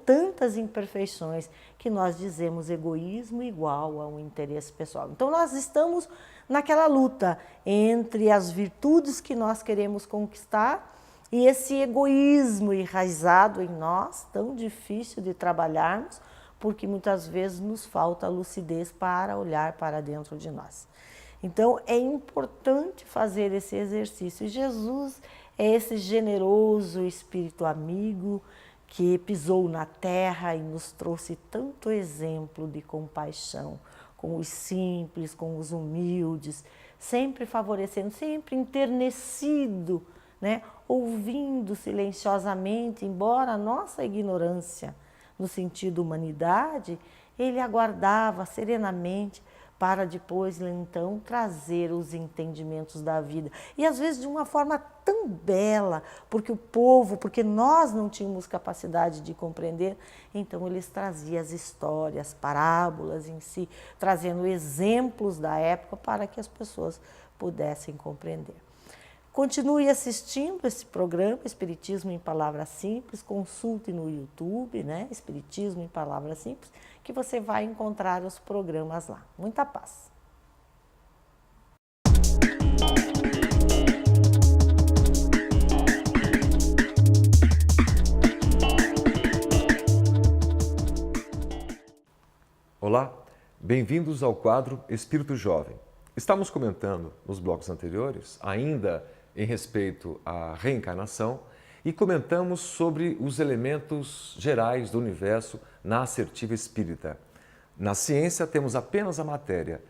tantas imperfeições que nós dizemos egoísmo igual a um interesse pessoal. Então nós estamos naquela luta entre as virtudes que nós queremos conquistar e esse egoísmo enraizado em nós, tão difícil de trabalharmos, porque muitas vezes nos falta lucidez para olhar para dentro de nós. Então, é importante fazer esse exercício. E Jesus é esse generoso espírito amigo que pisou na terra e nos trouxe tanto exemplo de compaixão com os simples, com os humildes, sempre favorecendo, sempre enternecido, né? Ouvindo silenciosamente, embora a nossa ignorância no sentido humanidade, ele aguardava serenamente para depois, então, trazer os entendimentos da vida. E às vezes de uma forma tão bela, porque nós não tínhamos capacidade de compreender, então eles traziam as histórias, parábolas em si, trazendo exemplos da época para que as pessoas pudessem compreender. Continue assistindo esse programa, Espiritismo em Palavras Simples, consulte no YouTube, né? Espiritismo em Palavras Simples, que você vai encontrar os programas lá. Muita paz! Olá, bem-vindos ao quadro Espírito Jovem. Estamos comentando nos blocos anteriores, ainda em respeito à reencarnação, e comentamos sobre os elementos gerais do universo na assertiva espírita. Na ciência temos apenas a matéria.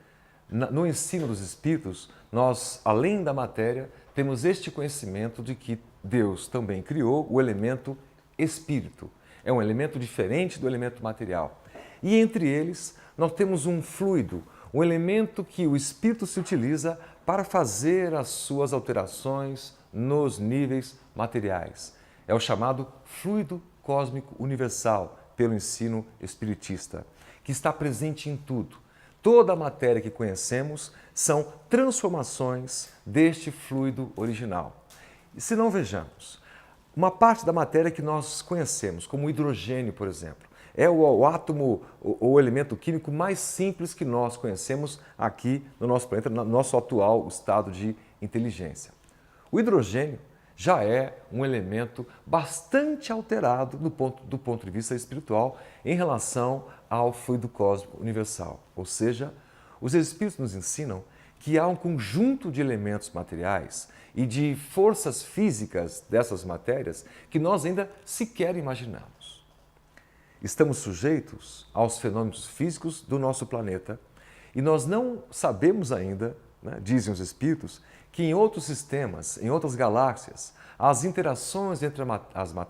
No ensino dos espíritos, nós, além da matéria, temos este conhecimento de que Deus também criou o elemento espírito. É um elemento diferente do elemento material. E entre eles, nós temos um fluido, um elemento que o espírito se utiliza para fazer as suas alterações nos níveis materiais. É o chamado fluido cósmico universal, pelo ensino espiritista, que está presente em tudo. Toda a matéria que conhecemos são transformações deste fluido original. E se não vejamos, uma parte da matéria que nós conhecemos, como o hidrogênio, por exemplo, é o átomo, o elemento químico mais simples que nós conhecemos aqui no nosso planeta, no nosso atual estado de inteligência. O hidrogênio já é um elemento bastante alterado do ponto de vista espiritual em relação ao fluido cósmico universal. Ou seja, os espíritos nos ensinam que há um conjunto de elementos materiais e de forças físicas dessas matérias que nós ainda sequer imaginamos. Estamos sujeitos aos fenômenos físicos do nosso planeta e nós não sabemos ainda, dizem os espíritos, que em outros sistemas, em outras galáxias, as interações entre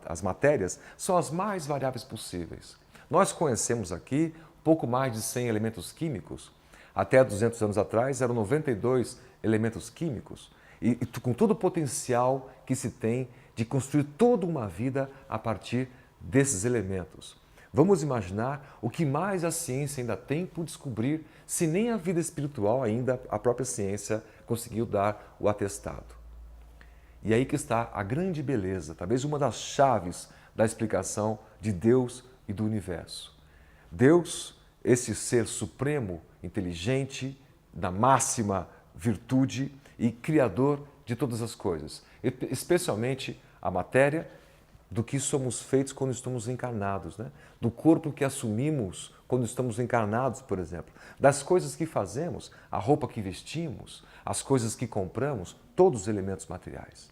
as matérias são as mais variáveis possíveis. Nós conhecemos aqui pouco mais de 100 elementos químicos. Até 200 anos atrás eram 92 elementos químicos. E com todo o potencial que se tem de construir toda uma vida a partir desses elementos. Vamos imaginar o que mais a ciência ainda tem por descobrir, se nem a vida espiritual ainda a própria ciência conseguiu dar o atestado. E aí que está a grande beleza, talvez uma das chaves da explicação de Deus e do universo. Deus, esse ser supremo, inteligente, da máxima virtude e criador de todas as coisas, especialmente a matéria, do que somos feitos quando estamos encarnados, do corpo que assumimos quando estamos encarnados, por exemplo, das coisas que fazemos, a roupa que vestimos, as coisas que compramos, todos os elementos materiais.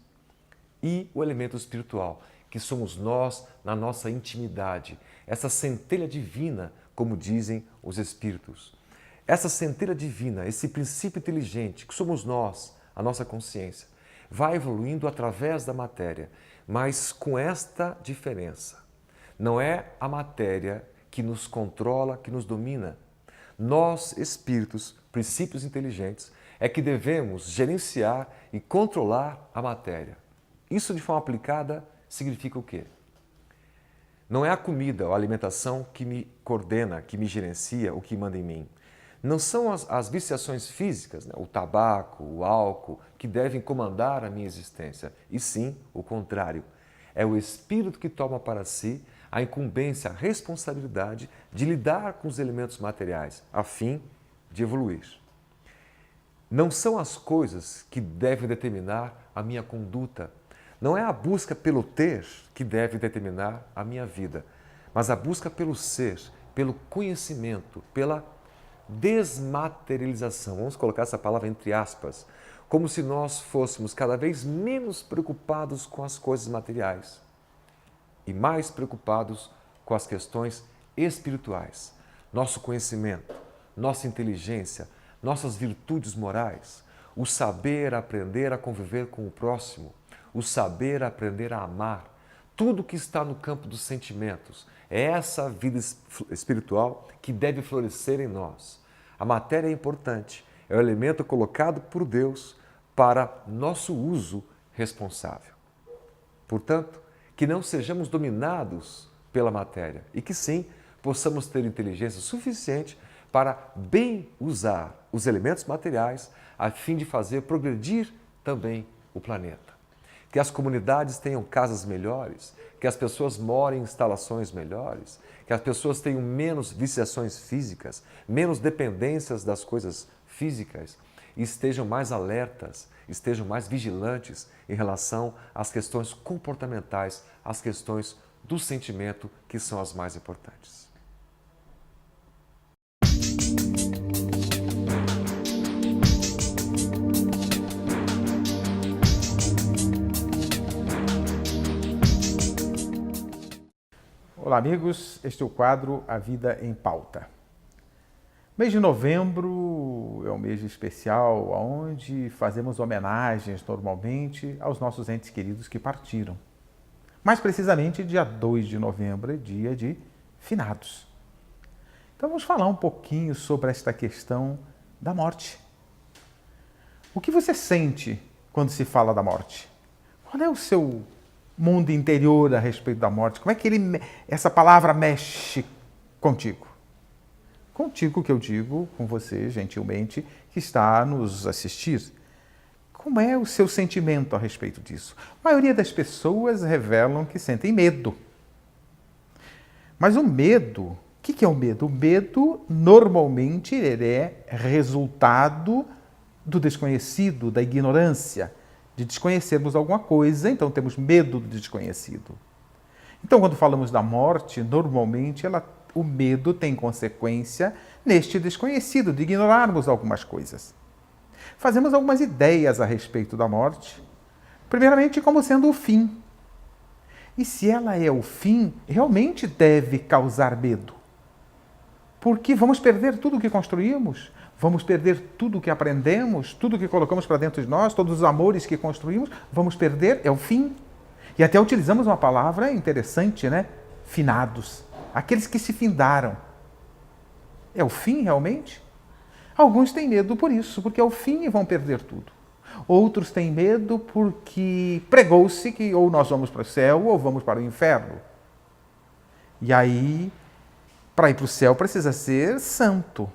E o elemento espiritual, que somos nós na nossa intimidade, essa centelha divina, como dizem os espíritos. Essa centelha divina, esse princípio inteligente, que somos nós, a nossa consciência, vai evoluindo através da matéria, mas com esta diferença. Não é a matéria que nos controla, que nos domina. Nós, espíritos, princípios inteligentes, é que devemos gerenciar e controlar a matéria. Isso de forma aplicada significa o quê? Não é a comida ou a alimentação que me coordena, que me gerencia, o que manda em mim. Não são as viciações físicas, o tabaco, o álcool, que devem comandar a minha existência. E sim, o contrário. É o espírito que toma para si a incumbência, a responsabilidade de lidar com os elementos materiais, a fim de evoluir. Não são as coisas que devem determinar a minha conduta. Não é a busca pelo ter que deve determinar a minha vida, mas a busca pelo ser, pelo conhecimento, pela desmaterialização. Vamos colocar essa palavra entre aspas, como se nós fôssemos cada vez menos preocupados com as coisas materiais e mais preocupados com as questões espirituais. Nosso conhecimento, nossa inteligência, nossas virtudes morais, o saber aprender a conviver com o próximo, o saber aprender a amar, tudo que está no campo dos sentimentos, é essa vida espiritual que deve florescer em nós. A matéria é importante, é o elemento colocado por Deus para nosso uso responsável. Portanto, que não sejamos dominados pela matéria e que sim, possamos ter inteligência suficiente para bem usar os elementos materiais a fim de fazer progredir também o planeta. Que as comunidades tenham casas melhores, que as pessoas morem em instalações melhores, que as pessoas tenham menos viciações físicas, menos dependências das coisas físicas e estejam mais alertas, estejam mais vigilantes em relação às questões comportamentais, às questões do sentimento, que são as mais importantes. Olá, amigos. Este é o quadro A Vida em Pauta. Mês de novembro é um mês especial onde fazemos homenagens normalmente aos nossos entes queridos que partiram. Mais precisamente, dia 2 de novembro é dia de finados. Então vamos falar um pouquinho sobre esta questão da morte. O que você sente quando se fala da morte? Qual é o seu mundo interior a respeito da morte? Como é que essa palavra mexe contigo? Contigo que eu digo, com você, gentilmente, que está a nos assistir. Como é o seu sentimento a respeito disso? A maioria das pessoas revelam que sentem medo. Mas o medo, o que é o medo? O medo, normalmente, ele é resultado do desconhecido, da ignorância, de desconhecermos alguma coisa, então temos medo do desconhecido. Então, quando falamos da morte, normalmente o medo tem consequência neste desconhecido, de ignorarmos algumas coisas. Fazemos algumas ideias a respeito da morte, primeiramente como sendo o fim. E se ela é o fim, realmente deve causar medo. Porque vamos perder tudo o que construímos, vamos perder tudo o que aprendemos, tudo o que colocamos para dentro de nós, todos os amores que construímos, vamos perder, é o fim. E até utilizamos uma palavra interessante, né? Finados. Aqueles que se findaram. É o fim, realmente? Alguns têm medo por isso, porque é o fim e vão perder tudo. Outros têm medo porque pregou-se que ou nós vamos para o céu ou vamos para o inferno. E aí, para ir para o céu precisa ser santo.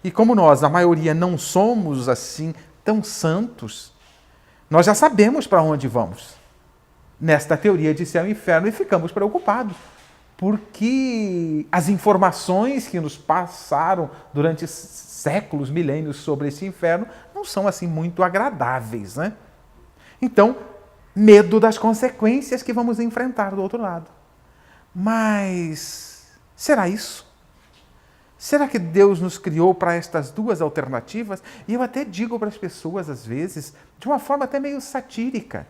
E como nós, a maioria, não somos assim tão santos, nós já sabemos para onde vamos. Nesta teoria de céu e inferno e ficamos preocupados. Porque as informações que nos passaram durante séculos, milênios sobre esse inferno não são assim muito agradáveis, né? Então, medo das consequências que vamos enfrentar do outro lado. Mas será isso? Será que Deus nos criou para estas duas alternativas? E eu até digo para as pessoas, às vezes, de uma forma até meio satírica.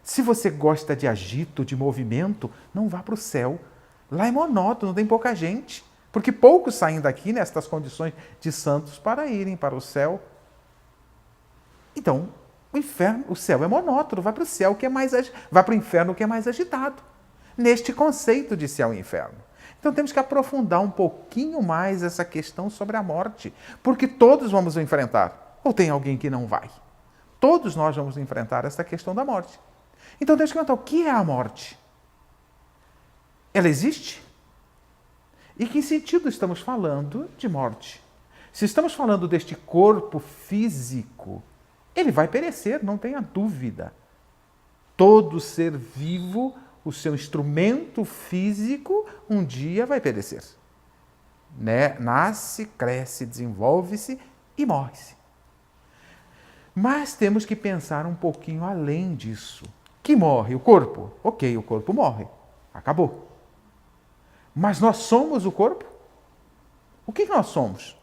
Se você gosta de agito, de movimento, não vá para o céu. Lá é monótono, tem pouca gente. Porque poucos saem daqui nestas condições de santos para irem para o céu. Então, o céu é monótono, vai para o céu que é mais vai para o inferno que é mais agitado. Neste conceito de céu e inferno. Então temos que aprofundar um pouquinho mais essa questão sobre a morte, porque todos vamos enfrentar. Ou tem alguém que não vai? Todos nós vamos enfrentar essa questão da morte. Então temos que perguntar, o que é a morte? Ela existe? E que sentido estamos falando de morte? Se estamos falando deste corpo físico, ele vai perecer, não tenha dúvida. Todo ser vivo, o seu instrumento físico, um dia vai perecer. Né? Nasce, cresce, desenvolve-se e morre-se. Mas temos que pensar um pouquinho além disso. Que morre? O corpo? Ok, o corpo morre. Acabou. Mas nós somos o corpo? O que nós somos?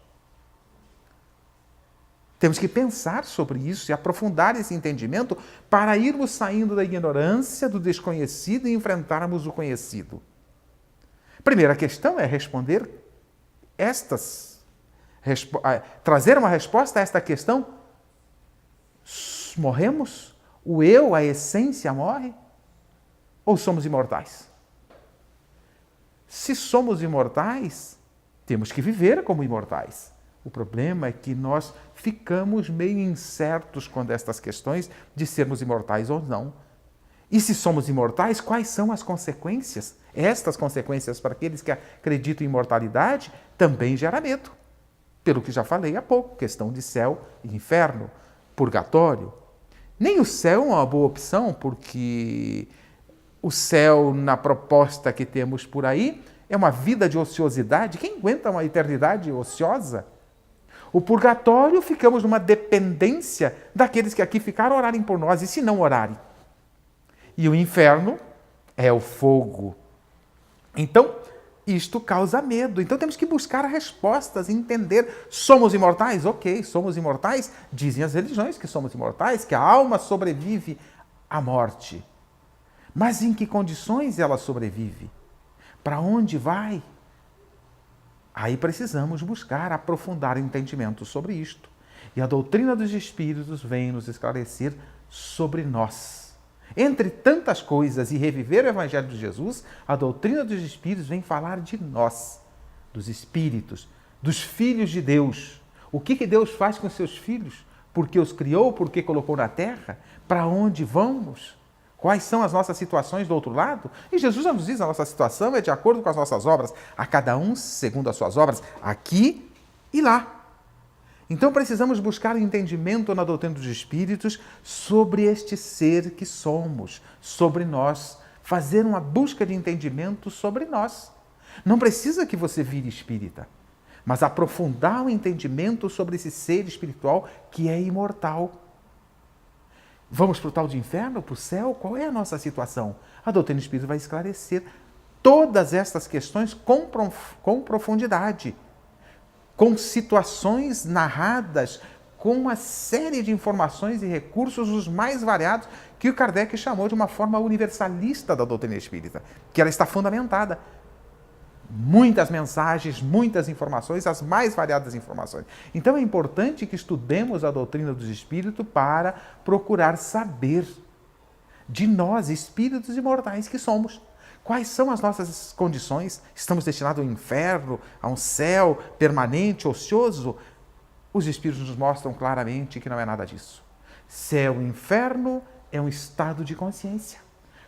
Temos que pensar sobre isso e aprofundar esse entendimento para irmos saindo da ignorância, do desconhecido e enfrentarmos o conhecido. Primeira questão é responder trazer uma resposta a esta questão. Morremos? O eu, a essência, morre? Ou somos imortais? Se somos imortais, temos que viver como imortais. O problema é que nós ficamos meio incertos quando estas questões de sermos imortais ou não. E se somos imortais, quais são as consequências? Estas consequências para aqueles que acreditam em imortalidade também gera medo. Pelo que já falei há pouco, questão de céu e inferno, purgatório. Nem o céu é uma boa opção, porque o céu, na proposta que temos por aí, é uma vida de ociosidade. Quem aguenta uma eternidade ociosa? O purgatório, ficamos numa dependência daqueles que aqui ficaram orarem por nós, e se não orarem? E o inferno é o fogo. Então, isto causa medo. Então, temos que buscar respostas, entender. Somos imortais? Ok, somos imortais. Dizem as religiões que somos imortais, que a alma sobrevive à morte. Mas em que condições ela sobrevive? Para onde vai? Aí precisamos buscar aprofundar entendimento sobre isto. E a doutrina dos Espíritos vem nos esclarecer sobre nós. Entre tantas coisas, e reviver o Evangelho de Jesus, a doutrina dos Espíritos vem falar de nós, dos Espíritos, dos filhos de Deus. O que Deus faz com seus filhos? Por que os criou? Por que colocou na terra? Para onde vamos? Quais são as nossas situações do outro lado? E Jesus já nos diz, a nossa situação é de acordo com as nossas obras, a cada um segundo as suas obras, aqui e lá. Então precisamos buscar entendimento na doutrina dos Espíritos sobre este ser que somos, sobre nós, fazer uma busca de entendimento sobre nós. Não precisa que você vire espírita, mas aprofundar o entendimento sobre esse ser espiritual que é imortal. Vamos para o tal de inferno, para o céu? Qual é a nossa situação? A doutrina espírita vai esclarecer todas estas questões com profundidade, com situações narradas, com uma série de informações e recursos os mais variados, que o Kardec chamou de uma forma universalista da doutrina espírita, que ela está fundamentada. Muitas mensagens, muitas informações, as mais variadas informações. Então é importante que estudemos a doutrina dos Espíritos para procurar saber de nós, espíritos imortais que somos. Quais são as nossas condições? Estamos destinados ao inferno, a um céu permanente, ocioso? Os Espíritos nos mostram claramente que não é nada disso. Céu e inferno é um estado de consciência.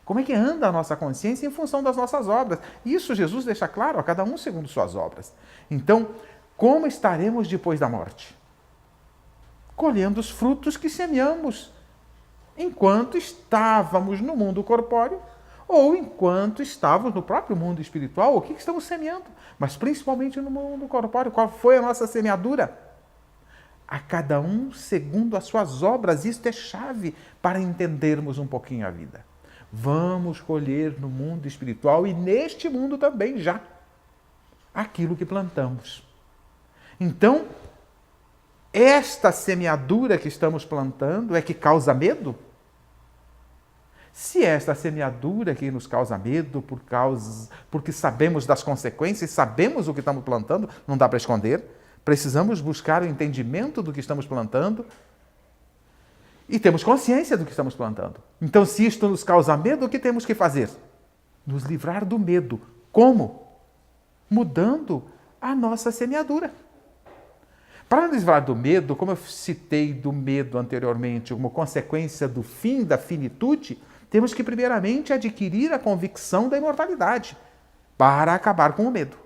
Como é que anda a nossa consciência em função das nossas obras? Isso Jesus deixa claro, a cada um segundo suas obras. Então, como estaremos depois da morte? Colhendo os frutos que semeamos enquanto estávamos no mundo corpóreo ou enquanto estávamos no próprio mundo espiritual. O que estamos semeando? Mas principalmente no mundo corpóreo. Qual foi a nossa semeadura? A cada um segundo as suas obras. Isto é chave para entendermos um pouquinho a vida. Vamos colher no mundo espiritual e neste mundo também já aquilo que plantamos. Então, esta semeadura que estamos plantando é que causa medo? Se esta semeadura que nos causa medo porque sabemos das consequências, sabemos o que estamos plantando, não dá para esconder, precisamos buscar o entendimento do que estamos plantando e temos consciência do que estamos plantando. Então, se isto nos causa medo, o que temos que fazer? Nos livrar do medo. Como? Mudando a nossa semeadura. Para nos livrar do medo, como eu citei do medo anteriormente, como consequência do fim da finitude, temos que primeiramente adquirir a convicção da imortalidade para acabar com o medo.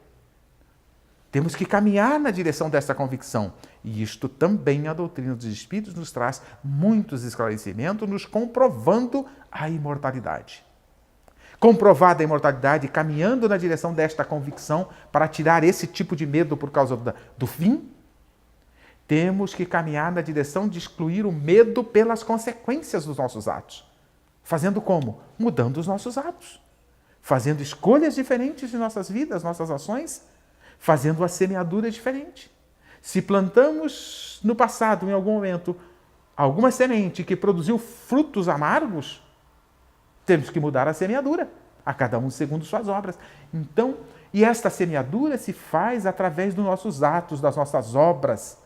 Temos que caminhar na direção dessa convicção. E isto também a doutrina dos Espíritos nos traz muitos esclarecimentos, nos comprovando a imortalidade. Comprovada a imortalidade, caminhando na direção desta convicção para tirar esse tipo de medo por causa do fim, temos que caminhar na direção de excluir o medo pelas consequências dos nossos atos. Fazendo como? Mudando os nossos atos. Fazendo escolhas diferentes de nossas vidas, nossas ações, fazendo uma semeadura diferente. Se plantamos no passado, em algum momento, alguma semente que produziu frutos amargos, temos que mudar a semeadura, a cada um segundo suas obras. Então, e esta semeadura se faz através dos nossos atos, das nossas obras.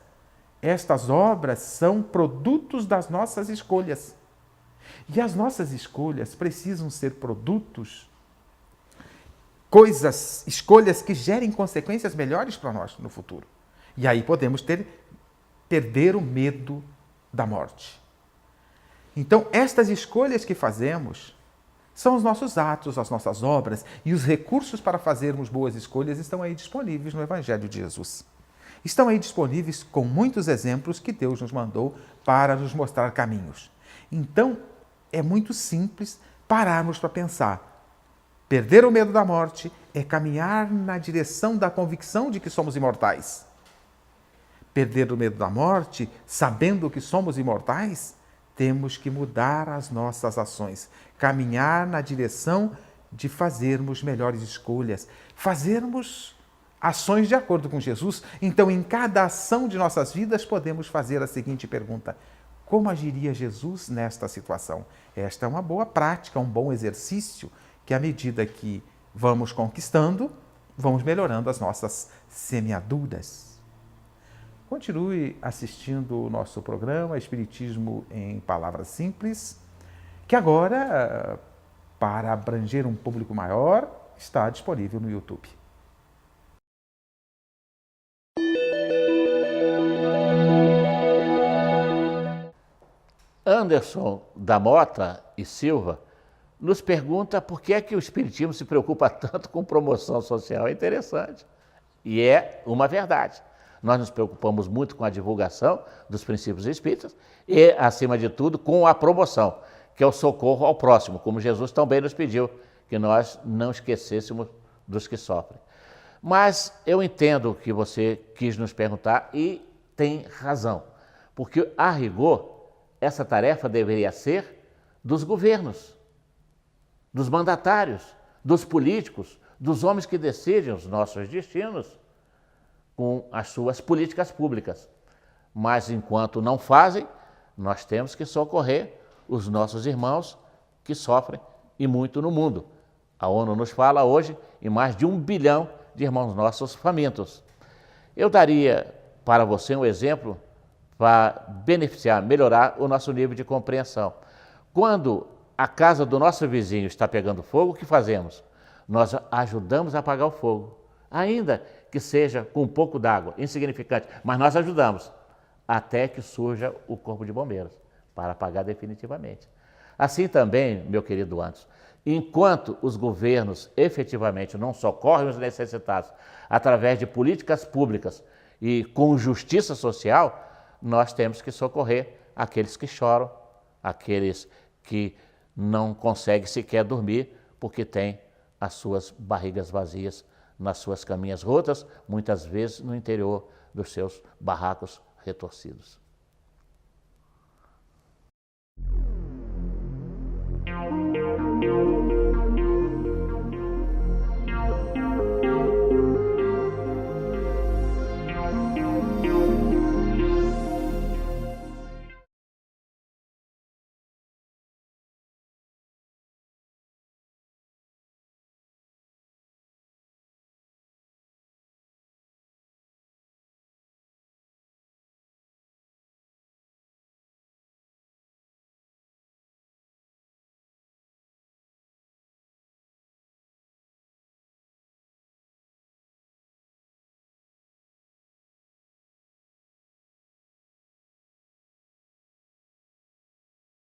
Estas obras são produtos das nossas escolhas. E as nossas escolhas precisam ser produtos, escolhas que gerem consequências melhores para nós no futuro. E aí podemos perder o medo da morte. Então, estas escolhas que fazemos são os nossos atos, as nossas obras, e os recursos para fazermos boas escolhas estão aí disponíveis no Evangelho de Jesus. Estão aí disponíveis com muitos exemplos que Deus nos mandou para nos mostrar caminhos. Então, é muito simples pararmos para pensar. Perder o medo da morte é caminhar na direção da convicção de que somos imortais. Perder o medo da morte, sabendo que somos imortais, temos que mudar as nossas ações, caminhar na direção de fazermos melhores escolhas, fazermos ações de acordo com Jesus. Então, em cada ação de nossas vidas, podemos fazer a seguinte pergunta: como agiria Jesus nesta situação? Esta é uma boa prática, um bom exercício, que à medida que vamos conquistando, vamos melhorando as nossas semeaduras. Continue assistindo o nosso programa Espiritismo em Palavras Simples, que agora, para abranger um público maior, está disponível no YouTube. Anderson da Mota e Silva nos pergunta por que é que o Espiritismo se preocupa tanto com promoção social. É interessante. E é uma verdade. Nós nos preocupamos muito com a divulgação dos princípios espíritas e, acima de tudo, com a promoção, que é o socorro ao próximo, como Jesus também nos pediu, que nós não esquecêssemos dos que sofrem. Mas eu entendo o que você quis nos perguntar e tem razão, porque, a rigor, essa tarefa deveria ser dos governos, dos mandatários, dos políticos, dos homens que decidem os nossos destinos com as suas políticas públicas. Mas, enquanto não fazem, nós temos que socorrer os nossos irmãos que sofrem, e muito no mundo. A ONU nos fala hoje em mais de 1 bilhão de irmãos nossos famintos. Eu daria para você um exemplo para beneficiar, melhorar o nosso nível de compreensão. Quando a casa do nosso vizinho está pegando fogo, o que fazemos? Nós ajudamos a apagar o fogo, ainda que seja com um pouco d'água, insignificante, mas nós ajudamos, até que surja o corpo de bombeiros, para apagar definitivamente. Assim também, meu querido Anderson, enquanto os governos efetivamente não socorrem os necessitados através de políticas públicas e com justiça social, nós temos que socorrer aqueles que choram, aqueles que não conseguem sequer dormir porque têm as suas barrigas vazias nas suas caminhas rotas, muitas vezes no interior dos seus barracos retorcidos.